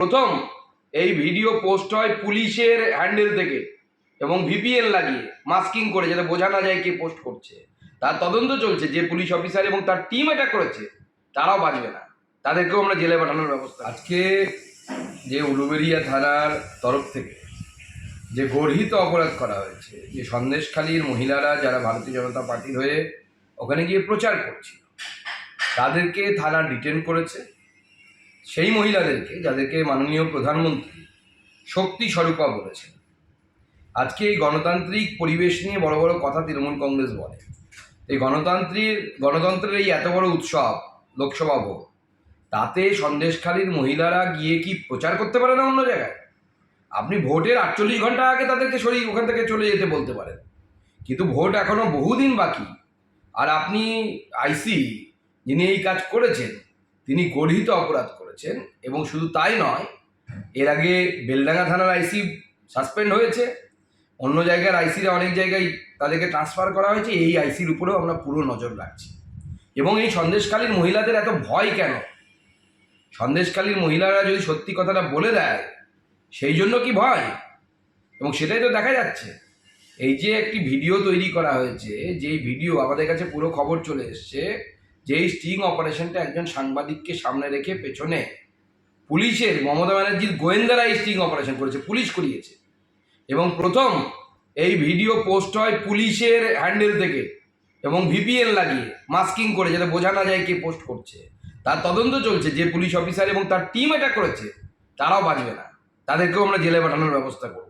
প্রথম এই video post হয় পুলিশের হ্যান্ডেল থেকে এবং ভিপিএন লাগিয়ে মাস্কিং করে, যাতে বোঝা না যায় কে পোস্ট করছে। তার তদন্ত চলছে। যে পুলিশ অফিসার এবং তার টিম এটা করেছে তারাও বাঁচবে না, তাদেরকেও আমরা জেলে পাঠানোর ব্যবস্থা। আজকে যে উলুবেড়িয়া থানার তরফ থেকে যে গর্হিত অপরাধ করা হয়েছে, যে সন্দেশখালীর মহিলারা যারা ভারতীয় জনতা পার্টির হয়ে ওখানে গিয়ে প্রচার করছিল, তাদেরকে থানা ডিটেন করেছে। সেই মহিলাদেরকে, যাদেরকে মাননীয় প্রধানমন্ত্রী শক্তি স্বরূপা বলেছেন। আজকে এই গণতান্ত্রিক পরিবেশ নিয়ে বড় বড় কথা তৃণমূল কংগ্রেস বলে। এই গণতন্ত্রের এই এত বড় উৎসব লোকসভা ভোট, তাতে সন্দেশখালীর মহিলারা গিয়ে কি প্রচার করতে পারে না অন্য জায়গায়? আপনি ভোটের 48 ঘন্টা আগে তাদেরকে সরিয়ে ওখান থেকে চলে যেতে বলতে পারেন, কিন্তু ভোট এখনো বহুদিন বাকি। আর আপনি আইসি যিনি এই কাজ করেছেন, তিনি গর্হিত অপরাধ করেছেন। এবং শুধু তাই নয়, এর আগে বেলডাঙ্গা থানার আইসি সাসপেন্ড হয়েছে, অন্য জায়গার আইসিরা অনেক জায়গায় তাদেরকে ট্রান্সফার করা হয়েছে। এই আইসির উপরেও আমরা পুরো নজর রাখছি। এবং এই সন্দেশখালীর মহিলাদের এত ভয় কেন? সন্দেশখালীর মহিলারা যদি সত্যি কথাটা বলে দেয়, সেই জন্য কি ভয়? এবং সেটাই তো দেখা যাচ্ছে। এই যে একটি ভিডিও তৈরি করা হয়েছে, যেই ভিডিও আমাদের কাছে পুরো খবর চলে এসছে, যেই স্টিং অপারেশনটা একজন সাংবাদিককে সামনে রেখে পেছনে পুলিশের, মমতা ব্যানার্জির গোয়েন্দারা এই স্টিং অপারেশন করেছে, পুলিশ করিয়েছে। এবং প্রথম এই ভিডিও পোস্ট হয় পুলিশের হ্যান্ডেল থেকে এবং ভিপিএন লাগিয়ে মাস্কিং করে, যাতে বোঝা না যায় কে পোস্ট করছে। তার তদন্ত চলছে। যে পুলিশ অফিসার এবং তার টিম এটা করেছে তারাও বাঁচবে না, তাদেরকেও আমরা জেলে পাঠানোর ব্যবস্থা করব।